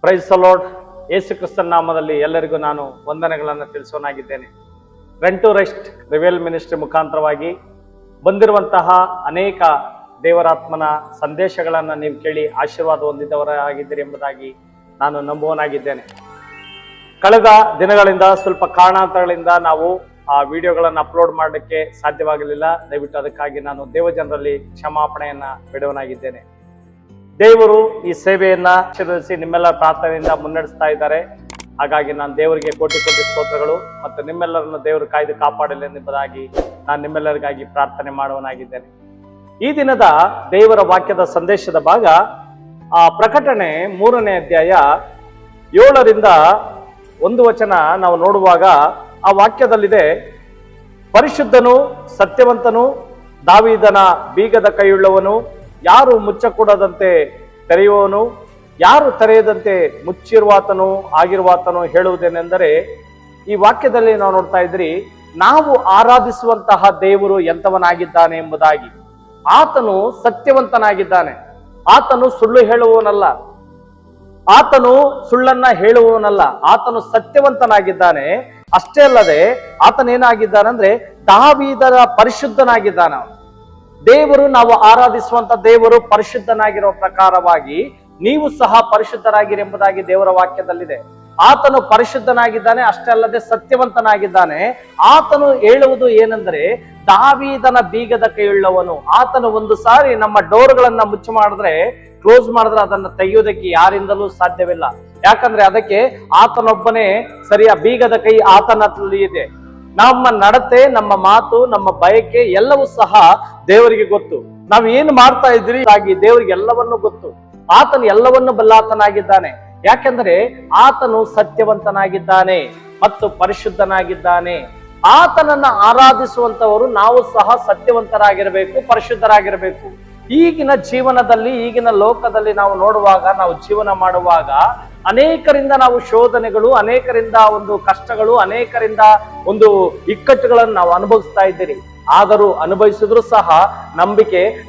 Praise the lord. ಯೇಸು ಕ್ರಿಸ್ತನ ನಾಮದಲ್ಲಿ ಎಲ್ಲರಿಗೂ ನಾನು ವಂದನೆಗಳನ್ನು ತಿಳಿಸೋನಾಗಿದ್ದೇನೆ. Rent to rest reveal ministry ಮುಖಾಂತರವಾಗಿ ಬಂದಿರುವಂತಹ ಅನೇಕ ದೇವರಾತ್ಮನ ಸಂದೇಶಗಳನ್ನು ನೀವು ಕೇಳಿ ಆಶೀರ್ವಾದ ಹೊಂದಿದವರಾಗಿದ್ದೀರಿ ಎಂಬುದಾಗಿ ನಾನು ನಂಬುವನಾಗಿದ್ದೇನೆ. ಕಳೆದ ದಿನಗಳಿಂದ ಸ್ವಲ್ಪ ಕಾರಣಾಂತರಗಳಿಂದ ನಾವು ಆ ವಿಡಿಯೋಗಳನ್ನು ಅಪ್ಲೋಡ್ ಮಾಡಲಿಕ್ಕೆ ಸಾಧ್ಯವಾಗಲಿಲ್ಲ. ದಯವಿಟ್ಟು ಅದಕ್ಕಾಗಿ ನಾನು ದೇವಜನರಲ್ಲಿ ಕ್ಷಮಾಪಣೆಯನ್ನ ಬಿಡುವನಾಗಿದ್ದೇನೆ. ದೇವರು ಈ ಸೇವೆಯನ್ನ ಆಶೀರ್ವದಿಸಿ ನಿಮ್ಮೆಲ್ಲರ ಪ್ರಾರ್ಥನೆಯಿಂದ ಮುನ್ನಡೆಸ್ತಾ ಇದ್ದಾರೆ. ಹಾಗಾಗಿ ನಾನು ದೇವರಿಗೆ ಕೋಟಿ ಕೋಟಿ ಸ್ತೋತ್ರಗಳು ಮತ್ತು ನಿಮ್ಮೆಲ್ಲರನ್ನು ದೇವರು ಕಾಯ್ದು ಕಾಪಾಡಲಿ ಎಂಬುದಾಗಿ ನಾನು ನಿಮ್ಮೆಲ್ಲರಿಗಾಗಿ ಪ್ರಾರ್ಥನೆ ಮಾಡುವನಾಗಿದ್ದೇನೆ. ಈ ದಿನದ ದೇವರ ವಾಕ್ಯದ ಸಂದೇಶದ ಭಾಗ ಪ್ರಕಟಣೆ 3ನೇ ಅಧ್ಯಾಯ 7ರಿಂದ 1 ವಚನ ನಾವು ನೋಡುವಾಗ ಆ ವಾಕ್ಯದಲ್ಲಿದೆ, ಪರಿಶುದ್ಧನು ಸತ್ಯವಂತನು ದಾವೀದನ ಬೀಗದ ಕೈಯುಳ್ಳವನು, ಯಾರು ಮುಚ್ಚಕೂಡದಂತೆ ತೆರೆಯುವವನು, ಯಾರು ತೆರೆಯದಂತೆ ಮುಚ್ಚಿರುವಾತನು ಆಗಿರುವಾತನು ಹೇಳುವುದೇನೆಂದರೆ, ಈ ವಾಕ್ಯದಲ್ಲಿ ನಾವು ನೋಡ್ತಾ ಇದ್ರಿ, ನಾವು ಆರಾಧಿಸುವಂತಹ ದೇವರು ಎಂತವನಾಗಿದ್ದಾನೆ ಎಂಬುದಾಗಿ. ಆತನು ಸತ್ಯವಂತನಾಗಿದ್ದಾನೆ, ಆತನು ಸುಳ್ಳು ಹೇಳುವವನಲ್ಲ, ಆತನು ಸುಳ್ಳನ್ನ ಹೇಳುವವನಲ್ಲ, ಆತನು ಸತ್ಯವಂತನಾಗಿದ್ದಾನೆ. ಅಷ್ಟೇ ಅಲ್ಲದೆ ಆತನೇನಾಗಿದ್ದಾನಂದ್ರೆ ದಾವೀದನ ಪರಿಶುದ್ಧನಾಗಿದ್ದಾನ. ದೇವರು, ನಾವು ಆರಾಧಿಸುವಂತ ದೇವರು ಪರಿಶುದ್ಧನಾಗಿರೋ ಪ್ರಕಾರವಾಗಿ ನೀವು ಸಹ ಪರಿಶುದ್ಧರಾಗಿರಿ ಎಂಬುದಾಗಿ ದೇವರ ವಾಕ್ಯದಲ್ಲಿದೆ. ಆತನು ಪರಿಶುದ್ಧನಾಗಿದ್ದಾನೆ, ಅಷ್ಟೇ ಅಲ್ಲದೆ ಸತ್ಯವಂತನಾಗಿದ್ದಾನೆ. ಆತನು ಹೇಳುವುದು ಏನೆಂದರೆ, ದಾವೀದನ ಬೀಗದ ಕೈಯುಳ್ಳವನು. ಆತನು ಒಂದು ಸಾರಿ ನಮ್ಮ ಡೋರ್ಗಳನ್ನ ಮುಚ್ಚು ಮಾಡಿದ್ರೆ, ಕ್ಲೋಸ್ ಮಾಡಿದ್ರೆ ಅದನ್ನ ತೆಗೆಯುವುದಕ್ಕೆ ಯಾರಿಂದಲೂ ಸಾಧ್ಯವಿಲ್ಲ. ಯಾಕಂದ್ರೆ ಅದಕ್ಕೆ ಆತನೊಬ್ಬನೇ ಸರಿಯ ಬೀಗದ ಕೈ ಆತನಲ್ಲಿ ಇದೆ. ನಮ್ಮ ನಡತೆ, ನಮ್ಮ ಮಾತು, ನಮ್ಮ ಬಯಕೆ ಎಲ್ಲವೂ ಸಹ ದೇವರಿಗೆ ಗೊತ್ತು. ನಾವು ಏನು ಮಾಡ್ತಾ ಇದ್ರಿ ಹಾಗೆ ದೇವರಿಗೆ ಎಲ್ಲವನ್ನೂ ಗೊತ್ತು. ಆತನು ಎಲ್ಲವನ್ನು ಬಲ್ಲಾತನಾಗಿದ್ದಾನೆ. ಯಾಕೆಂದ್ರೆ ಆತನು ಸತ್ಯವಂತನಾಗಿದ್ದಾನೆ ಮತ್ತು ಪರಿಶುದ್ಧನಾಗಿದ್ದಾನೆ. ಆತನನ್ನ ಆರಾಧಿಸುವಂತವರು ನಾವು ಸಹ ಸತ್ಯವಂತರಾಗಿರಬೇಕು, ಪರಿಶುದ್ಧರಾಗಿರಬೇಕು. ಈಗಿನ ಜೀವನದಲ್ಲಿ, ಈಗಿನ ಲೋಕದಲ್ಲಿ ನಾವು ನೋಡುವಾಗ, ನಾವು ಜೀವನ ಮಾಡುವಾಗ ಅನೇಕರಿಂದ ನಾವು ಶೋಧನೆಗಳು, ಅನೇಕರಿಂದ ಒಂದು ಕಷ್ಟಗಳು, ಅನೇಕರಿಂದ ಒಂದು ಇಕ್ಕಟ್ಟುಗಳನ್ನು ನಾವು ಅನುಭವಿಸ್ತಾ ಇದ್ದೀರಿ. ಆದರೂ ಅನುಭವಿಸಿದ್ರು ಸಹ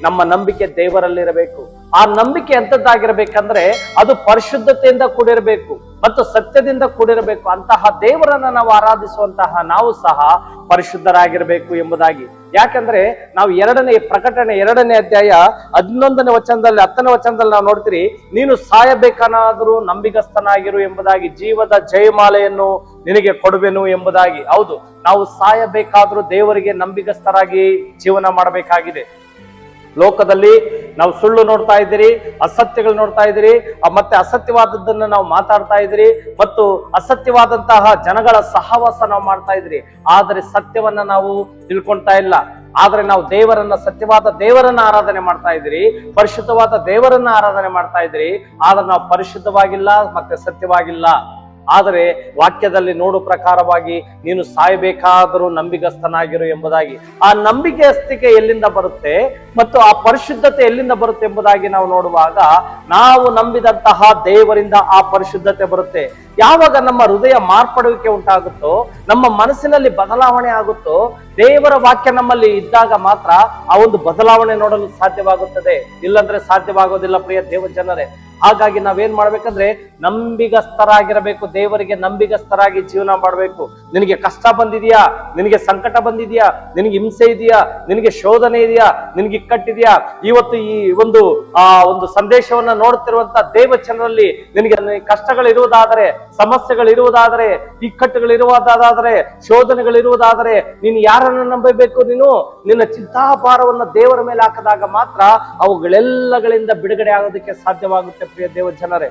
ನಮ್ಮ ನಂಬಿಕೆ ದೇವರಲ್ಲಿರಬೇಕು. ಆ ನಂಬಿಕೆ ಎಂತದ್ದಾಗಿರ್ಬೇಕಂದ್ರೆ ಅದು ಪರಿಶುದ್ಧತೆಯಿಂದ ಕೂಡಿರಬೇಕು ಮತ್ತು ಸತ್ಯದಿಂದ ಕೂಡಿರಬೇಕು. ಅಂತಹ ದೇವರನ್ನ ನಾವು ಆರಾಧಿಸುವಂತಹ ನಾವು ಸಹ ಪರಿಶುದ್ಧರಾಗಿರ್ಬೇಕು ಎಂಬುದಾಗಿ. ಯಾಕಂದ್ರೆ ನಾವು ಪ್ರಕಟಣೆ 2ನೇ ಅಧ್ಯಾಯ 11ನೇ ವಚನದಲ್ಲಿ 10ನೇ ವಚನದಲ್ಲಿ ನಾವು ನೋಡ್ತೀರಿ, ನೀನು ಸಾಯಬೇಕಾನಾದರೂ ನಂಬಿಗಸ್ತನಾಗಿರು ಎಂಬುದಾಗಿ, ಜೀವದ ಜಯಮಾಲೆಯನ್ನು ನಿನಗೆ ಕೊಡುವೆನು ಎಂಬುದಾಗಿ. ಹೌದು, ನಾವು ಸಾಯಬೇಕಾದ್ರೂ ದೇವರಿಗೆ ನಂಬಿಗಸ್ತರಾಗಿ ಜೀವನ ಮಾಡಬೇಕಾಗಿದೆ. ಲೋಕದಲ್ಲಿ ನಾವು ಸುಳ್ಳು ನೋಡ್ತಾ ಇದ್ದೀರಿ, ಅಸತ್ಯಗಳು ನೋಡ್ತಾ ಇದ್ದೀರಿ, ಮತ್ತೆ ಅಸತ್ಯವಾದದ್ದನ್ನು ನಾವು ಮಾತಾಡ್ತಾ ಇದ್ದೀರಿ ಮತ್ತು ಅಸತ್ಯವಾದಂತಹ ಜನಗಳ ಸಹವಾಸ ನಾವು ಮಾಡ್ತಾ ಇದ್ರಿ. ಆದರೆ ಸತ್ಯವನ್ನ ನಾವು ತಿಳ್ಕೊಳ್ತಾ ಇಲ್ಲ. ಆದ್ರೆ ನಾವು ಸತ್ಯವಾದ ದೇವರನ್ನ ಆರಾಧನೆ ಮಾಡ್ತಾ ಇದ್ದೀರಿ, ಪರಿಶುದ್ಧವಾದ ದೇವರನ್ನ ಆರಾಧನೆ ಮಾಡ್ತಾ ಇದ್ದೀರಿ. ಆದ್ರೆ ನಾವು ಪರಿಶುದ್ಧವಾಗಿಲ್ಲ ಮತ್ತೆ ಸತ್ಯವಾಗಿಲ್ಲ. ಆದರೆ ವಾಕ್ಯದಲ್ಲಿ ನೋಡುವ ಪ್ರಕಾರವಾಗಿ ನೀನು ಸಾಯಬೇಕಾದರೂ ನಂಬಿಗಸ್ತನಾಗಿರು ಎಂಬುದಾಗಿ. ಆ ನಂಬಿಕೆಸ್ತಿಕೆ ಎಲ್ಲಿಂದ ಬರುತ್ತೆ ಮತ್ತು ಆ ಪರಿಶುದ್ಧತೆ ಎಲ್ಲಿಂದ ಬರುತ್ತೆ ಎಂಬುದಾಗಿ ನಾವು ನೋಡುವಾಗ, ನಾವು ನಂಬಿದಂತಹ ದೇವರಿಂದ ಆ ಪರಿಶುದ್ಧತೆ ಬರುತ್ತೆ. ಯಾವಾಗ ನಮ್ಮ ಹೃದಯ ಮಾರ್ಪಡುವಿಕೆ ಉಂಟಾಗುತ್ತೋ, ನಮ್ಮ ಮನಸ್ಸಿನಲ್ಲಿ ಬದಲಾವಣೆ ಆಗುತ್ತೋ, ದೇವರ ವಾಕ್ಯ ನಮ್ಮಲ್ಲಿ ಇದ್ದಾಗ ಮಾತ್ರ ಆ ಒಂದು ಬದಲಾವಣೆ ನೋಡಲು ಸಾಧ್ಯವಾಗುತ್ತದೆ. ಇಲ್ಲಂದ್ರೆ ಸಾಧ್ಯವಾಗೋದಿಲ್ಲ ಪ್ರಿಯ ದೇವ ಜನರೇ. ಹಾಗಾಗಿ ನಾವೇನ್ ಮಾಡ್ಬೇಕಂದ್ರೆ ನಂಬಿಗಸ್ತರಾಗಿರಬೇಕು, ದೇವರಿಗೆ ನಂಬಿಗಸ್ತರಾಗಿ ಜೀವನ ಮಾಡಬೇಕು. ನಿನಗೆ ಕಷ್ಟ ಬಂದಿದ್ಯಾ, ನಿನಗೆ ಸಂಕಟ ಬಂದಿದ್ಯಾ, ನಿನಗೆ ಹಿಂಸೆ ಇದೆಯಾ, ನಿನಗೆ ಶೋಧನೆ ಇದೆಯಾ, ನಿನಗೆ ಇಕ್ಕಟ್ಟಿದೆಯಾ, ಇವತ್ತು ಈ ಒಂದು ಸಂದೇಶವನ್ನ ನೋಡ್ತಿರುವಂತ ದೇವಚನರಲ್ಲಿ ನಿನಗೆ ಕಷ್ಟಗಳಿರುವುದಾದರೆ, ಸಮಸ್ಯೆಗಳಿರುವುದಾದರೆ, ಇಕ್ಕಟ್ಟುಗಳಿರುವುದಾದರೆ, ಶೋಧನೆಗಳಿರುವುದಾದರೆ, ನೀನು ಯಾರನ್ನು ನಂಬಬೇಕು? ನೀನು ನಿನ್ನ ಚಿಂತಾಭಾರವನ್ನ ದೇವರ ಮೇಲೆ ಹಾಕಿದಾಗ ಮಾತ್ರ ಅವುಗಳೆಲ್ಲಗಳಿಂದ ಬಿಡುಗಡೆ ಆಗೋದಕ್ಕೆ ಸಾಧ್ಯವಾಗುತ್ತೆ. ಪ್ರಿಯ ದೇವ ಜನರೇ,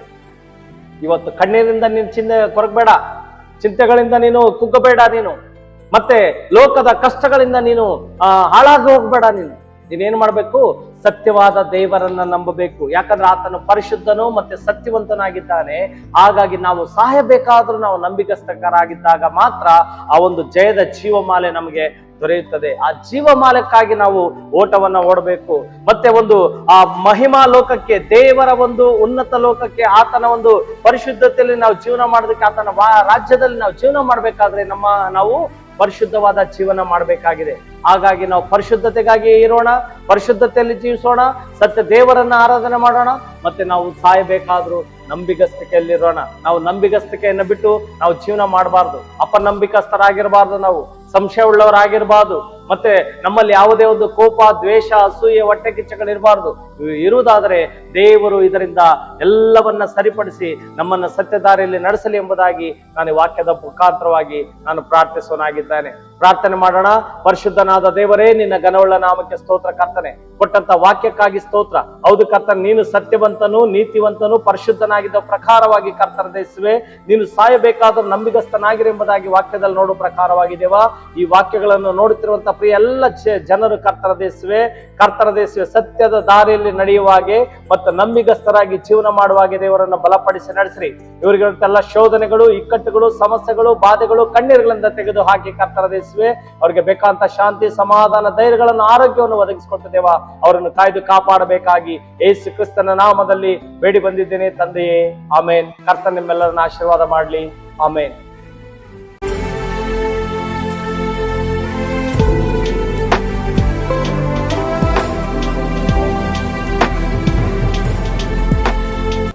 ಇವತ್ತು ಕಣ್ಣೀರಿಂದ ನೀನು ಕೊರಗಬೇಡ, ಚಿಂತೆಗಳಿಂದ ನೀನು ಕುಗ್ಗಬೇಡ, ಮತ್ತೆ ಲೋಕದ ಕಷ್ಟಗಳಿಂದ ನೀನು ಹಾಳಾಗಿ ಹೋಗ್ಬೇಡ. ನೀನೇನ್ ಮಾಡ್ಬೇಕು? ಸತ್ಯವಾದ ದೇವರನ್ನ ನಂಬಬೇಕು. ಯಾಕಂದ್ರೆ ಆತನು ಪರಿಶುದ್ಧನು ಮತ್ತೆ ಸತ್ಯವಂತನಾಗಿದ್ದಾನೆ. ಹಾಗಾಗಿ ನಾವು ಸಾಯಬೇಕಾದ್ರೂ ನಾವು ನಂಬಿಕಸ್ಥರಾಗಿದ್ದಾಗ ಮಾತ್ರ ಆ ಒಂದು ಜಯದ ಜೀವಮಾಲೆ ನಮಗೆ ದೊರೆಯುತ್ತದೆ. ಆ ಜೀವಮಾಲಕ್ಕಾಗಿ ನಾವು ಓಟವನ್ನ ಓಡಬೇಕು. ಮತ್ತೆ ಆ ಮಹಿಮಾ ಲೋಕಕ್ಕೆ, ದೇವರ ಒಂದು ಉನ್ನತ ಲೋಕಕ್ಕೆ, ಆತನ ಒಂದು ಪರಿಶುದ್ಧತೆಯಲ್ಲಿ ನಾವು ಜೀವನ ಮಾಡೋದಕ್ಕೆ, ಆತನ ರಾಜ್ಯದಲ್ಲಿ ನಾವು ಜೀವನ ಮಾಡ್ಬೇಕಾದ್ರೆ ನಾವು ಪರಿಶುದ್ಧವಾದ ಜೀವನ ಮಾಡಬೇಕಾಗಿದೆ. ಹಾಗಾಗಿ ನಾವು ಪರಿಶುದ್ಧತೆಗಾಗಿ ಇರೋಣ, ಪರಿಶುದ್ಧತೆಯಲ್ಲಿ ಜೀವಿಸೋಣ, ಸತ್ಯ ದೇವರನ್ನ ಆರಾಧನೆ ಮಾಡೋಣ. ಮತ್ತೆ ನಾವು ಸಾಯಬೇಕಾದ್ರೂ ನಂಬಿಗಸ್ತಿಕೆಯಲ್ಲಿರೋಣ. ನಾವು ನಂಬಿಗಸ್ತಿಕೆಯನ್ನು ಬಿಟ್ಟು ನಾವು ಜೀವನ ಮಾಡಬಾರ್ದು, ಅಪನಂಬಿಕಸ್ಥರಾಗಿರಬಾರ್ದು, ನಾವು ಸಂಶಯ ಉಳ್ಳವರಾಗಿರ್ಬಾರ್ದು. ಮತ್ತೆ ನಮ್ಮಲ್ಲಿ ಯಾವುದೇ ಒಂದು ಕೋಪ, ದ್ವೇಷ, ಅಸೂಯೆ, ಹೊಟ್ಟೆ ಕಿಚ್ಚಗಳಿರಬಾರ್ದು. ಇರುವುದಾದರೆ ದೇವರು ಇದರಿಂದ ಎಲ್ಲವನ್ನ ಸರಿಪಡಿಸಿ ನಮ್ಮನ್ನ ಸತ್ಯದಾರಿಯಲ್ಲಿ ನಡೆಸಲಿ ಎಂಬುದಾಗಿ ನಾನು ಈ ವಾಕ್ಯದ ಮುಖಾಂತರವಾಗಿ ನಾನು ಪ್ರಾರ್ಥಿಸೋನಾಗಿದ್ದೇನೆ. ಪ್ರಾರ್ಥನೆ ಮಾಡೋಣ. ಪರಿಶುದ್ಧನಾದ ದೇವರೇ, ನಿನ್ನ ಘನವುಳ್ಳ ನಾಮಕ್ಕೆ ಸ್ತೋತ್ರ ಕರ್ತನೆ. ಕೊಟ್ಟಂತ ವಾಕ್ಯಕ್ಕಾಗಿ ಸ್ತೋತ್ರ. ಹೌದು ಕರ್ತನೆ, ನೀನು ಸತ್ಯವಂತನು, ನೀತಿವಂತನು, ಪರಿಶುದ್ಧನಾಗಿದ್ದ ಪ್ರಕಾರವಾಗಿ ಕರ್ತನ ದೇಶವೇ ನೀನು ಸಾಯಬೇಕಾದರೂ ನಂಬಿಗಸ್ತನಾಗಿರು ಎಂಬುದಾಗಿ ವಾಕ್ಯದಲ್ಲಿ ನೋಡುವ ಪ್ರಕಾರವಾಗಿದ್ದೇವಾ. ಈ ವಾಕ್ಯಗಳನ್ನು ನೋಡುತ್ತಿರುವಂತ ಪ್ರಿಯ ಎಲ್ಲ ಜನರು ಕರ್ತನ ದೇಶವೇ ಸತ್ಯದ ದಾರಿಯಲ್ಲಿ ನಡೆಯುವ ಹಾಗೆ ಮತ್ತು ನಂಬಿಗಸ್ತರಾಗಿ ಜೀವನ ಮಾಡುವ ಹಾಗೆ ದೇವರನ್ನು ಬಲಪಡಿಸಿ ನಡೆಸಿರಿ. ಇವರಿಗಿರುವಂತೆಲ್ಲ ಶೋಧನೆಗಳು, ಇಕ್ಕಟ್ಟುಗಳು, ಸಮಸ್ಯೆಗಳು, ಬಾಧೆಗಳು, ಕಣ್ಣೀರುಗಳಿಂದ ತೆಗೆದು ಹಾಕಿ ಕರ್ತನ ದೇಶವೇ ಅವರಿಗೆ ಬೇಕಾದಂತ ಶಾಂತಿ, ಸಮಾಧಾನ, ಧೈರ್ಯಗಳನ್ನು, ಆರೋಗ್ಯವನ್ನು ಒದಗಿಸಿಕೊಟ್ಟಿದ್ದೇವಾ. ಅವರನ್ನು ಕಾಯ್ದು ಕಾಪಾಡಬೇಕಾಗಿ ಯೇಸು ಕ್ರಿಸ್ತನ ನಾಮದಲ್ಲಿ ಬೇಡಿ ಬಂದಿದ್ದೇನೆ ತಂದೆಯೇ, ಆಮೇನ್. ಕರ್ತನ ನಿಮ್ಮೆಲ್ಲರನ್ನ ಆಶೀರ್ವಾದ ಮಾಡ್ಲಿ. ಆಮೇನ್.